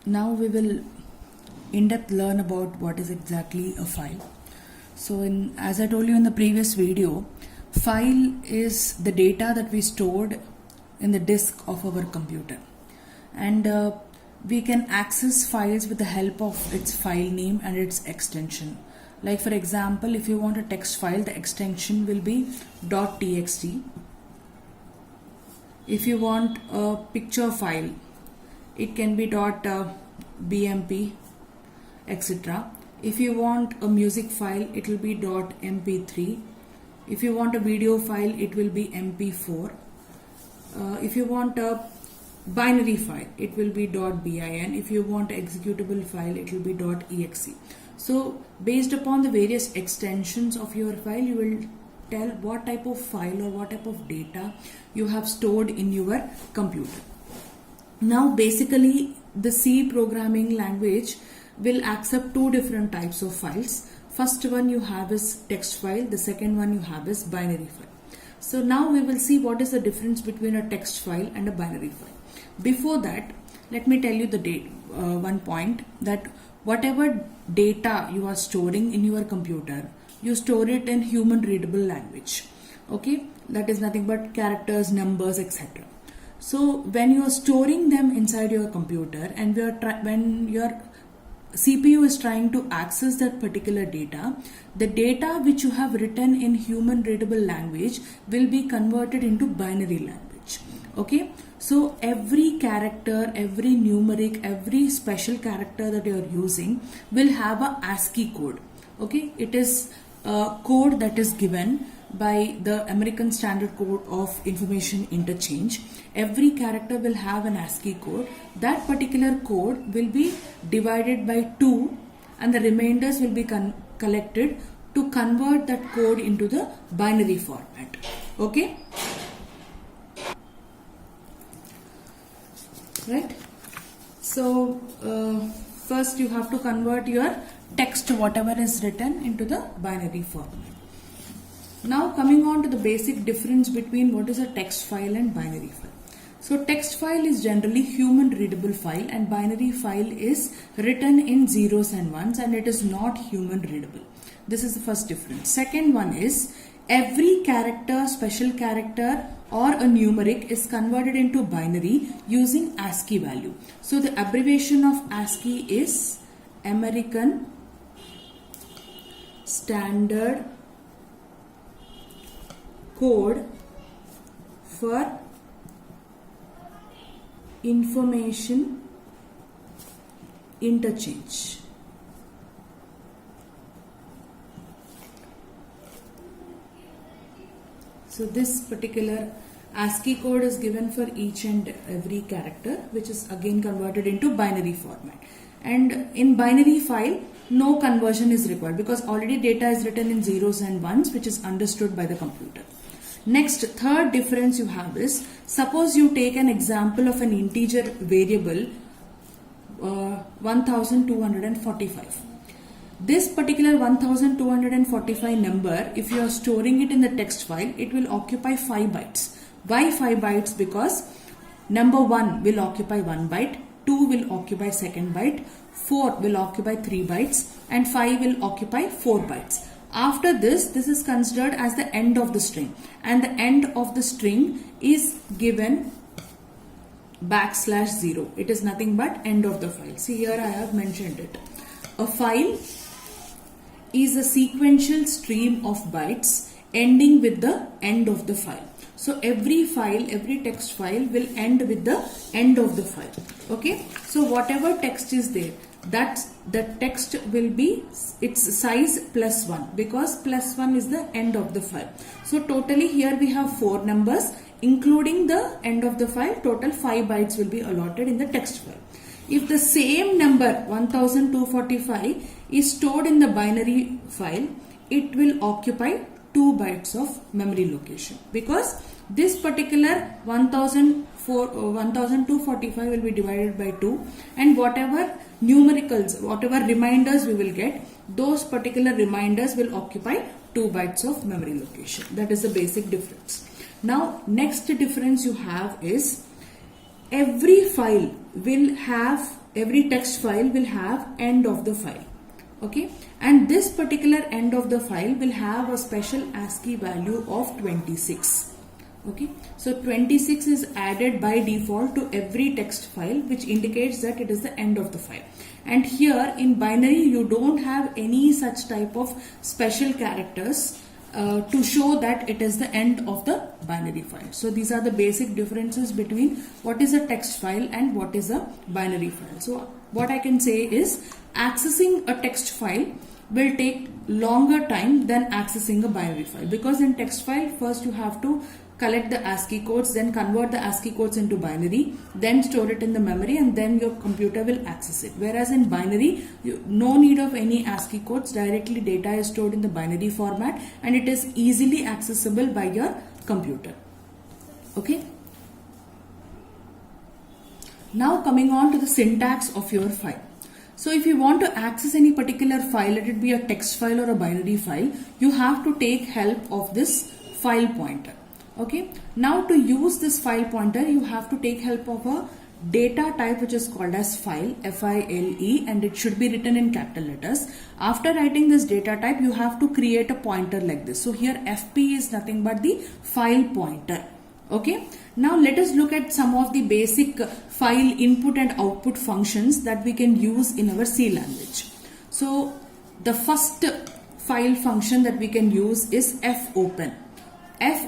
now we will in depth learn about what is exactly a file. So as I told you in the previous video, file is the data that we stored in the disk of our computer, and we can access files with the help of its file name and its extension. Like for example, if you want a text file, the extension will be .txt. If you want a picture file, it can be .bmp, etc. If you want a music file, it will be .mp3. If you want a video file, it will be mp4. If you want a binary file, it will be .bin. If you want an executable file, it will be .exe. So based upon the various extensions of your file, you will tell what type of file or what type of data you have stored in your computer. Now basically the C programming language will accept two different types of files. First one you have is text file, the second one you have is binary file. So now we will see what is the difference between a text file and a binary file. Before that, let me tell you the one point, that whatever data you are storing in your computer, you store it in human readable language. Okay, that is nothing but characters, numbers, etc. So when you are storing them inside your computer and when your CPU is trying to access that particular data, the data which you have written in human readable language will be converted into binary language. Okay, so every character, every numeric, every special character that you are using will have a ASCII code. Okay, it is a code that is given by the American Standard Code of Information Interchange. Every character will have an ASCII code. That particular code will be divided by 2 and the remainders will be collected to convert that code into the binary format. Okay, right? So first you have to convert your text, whatever is written, into the binary format. Now coming on to the basic difference between what is a text file and binary file. So text file is generally human readable file and binary file is written in zeros and ones and it is not human readable. This is the first difference. Second one is every character, special character or a numeric is converted into binary using ASCII value. So the abbreviation of ASCII is American Standard Code for Information Interchange. So this particular ASCII code is given for each and every character, which is again converted into binary format. And in binary file, no conversion is required because already data is written in zeros and ones, which is understood by the computer. Next, third difference you have is, suppose you take an example of an integer variable 1245. This particular 1245 number, if you are storing it in the text file, it will occupy 5 bytes. Why 5 bytes? Because number 1 will occupy 1 byte, 2 will occupy second byte, 4 will occupy 3 bytes and 5 will occupy 4 bytes. After this is considered as the end of the string and the end of the string is given \0. It is nothing but end of the file. See, here I have mentioned it. A file is a sequential stream of bytes ending with the end of the file. So every file, every text file will end with the end of the file. Okay, so whatever text is there, that's the text will be its size +1 because +1 is the end of the file. So totally here we have 4 numbers including the end of the file. Total 5 bytes will be allotted in the text file. If the same number 1245 is stored in the binary file, it will occupy 2 bytes of memory location because this particular 1245 will be divided by 2 and whatever numericals, whatever reminders we will get, those particular reminders will occupy 2 bytes of memory location. That is the basic difference. Now next difference you have is every file will have every text file will have end of the file. Okay, and this particular end of the file will have a special ASCII value of 26. Okay, so 26 is added by default to every text file, which indicates that it is the end of the file. And here in binary you don't have any such type of special characters to show that it is the end of the binary file. So these are the basic differences between what is a text file and what is a binary file. So what I can say is accessing a text file will take longer time than accessing a binary file, because in text file first you have to collect the ASCII codes, then convert the ASCII codes into binary, then store it in the memory, and then your computer will access it. Whereas in binary, no need of any ASCII codes, directly data is stored in the binary format and it is easily accessible by your computer. Okay. Now coming on to the syntax of your file. So if you want to access any particular file, let it be a text file or a binary file, you have to take help of this file pointer. Okay, now to use this file pointer, you have to take help of a data type which is called as file, F-I-L-E, and it should be written in capital letters. After writing this data type, you have to create a pointer like this. So here FP is nothing but the file pointer. Okay, now let us look at some of the basic file input and output functions that we can use in our C language. So the first file function that we can use is fopen.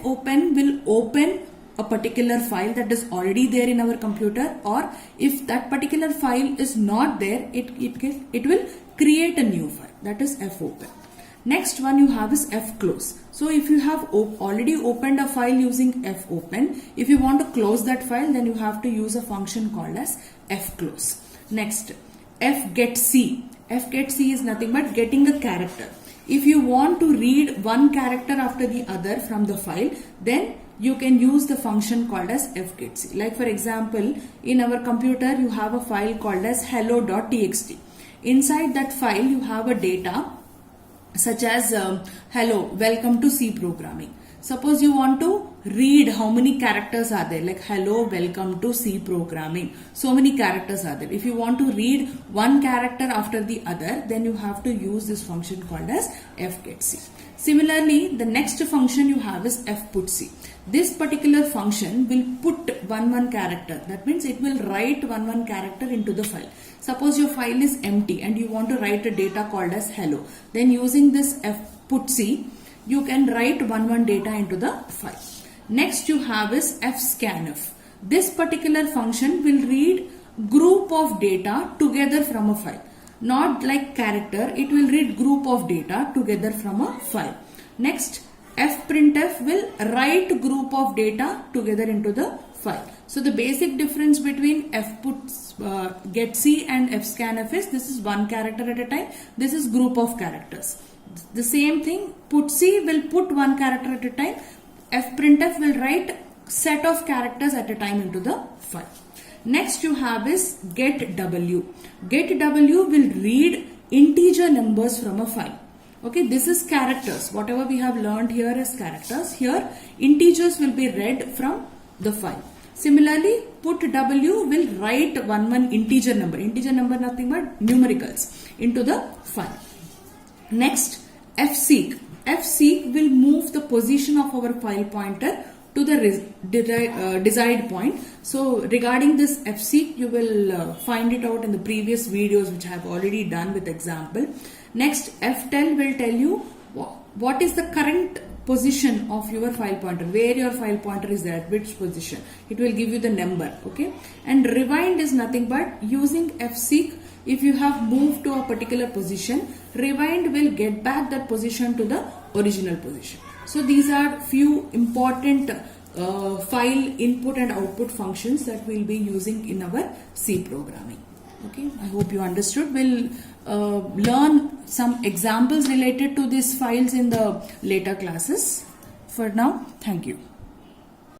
Fopen will open a particular file that is already there in our computer, or if that particular file is not there, it will create a new file, that is fopen. Next one you have is fclose. So if you have already opened a file using fopen, if you want to close that file, then you have to use a function called as fclose. Next, fgetc. Fgetc is nothing but getting a character. If you want to read one character after the other from the file, then you can use the function called as fgetc. Like for example, in our computer you have a file called as hello.txt. Inside that file you have a data such as hello, welcome to C programming. Suppose you want to read how many characters are there, like hello, welcome to C programming. So many characters are there. If you want to read one character after the other, then you have to use this function called as fgetc. Similarly, the next function you have is fputc. This particular function will put one character. That means it will write one character into the file. Suppose your file is empty and you want to write a data called as hello. Then using this fputc, you can write one data into the file. Next you have is fscanf. This particular function will read group of data together from a file. Not like character, it will read group of data together from a file. Next, fprintf will write group of data together into the file. So the basic difference between fgetc and fscanf is this is one character at a time, this is group of characters. The same thing, putc will put one character at a time, fprintf will write set of characters at a time into the file. Next you have is getw. Getw will read integer numbers from a file. Okay, this is characters. Whatever we have learned here is characters. Here integers will be read from the file. Similarly, putw will write one integer number. Integer number nothing but numericals into the file. Next, fseek. Fseek will move the position of our file pointer to the desired point. So regarding this fseek, you will find it out in the previous videos which I have already done with example. Next, ftell will tell you what is the current position of your file pointer, where your file pointer is there, which position. It will give you the number. Okay, and rewind is nothing but using fseek. If you have moved to a particular position, rewind will get back that position to the original position. So these are few important file input and output functions that we'll be using in our C programming. Okay, I hope you understood. We'll learn some examples related to these files in the later classes. For now, thank you.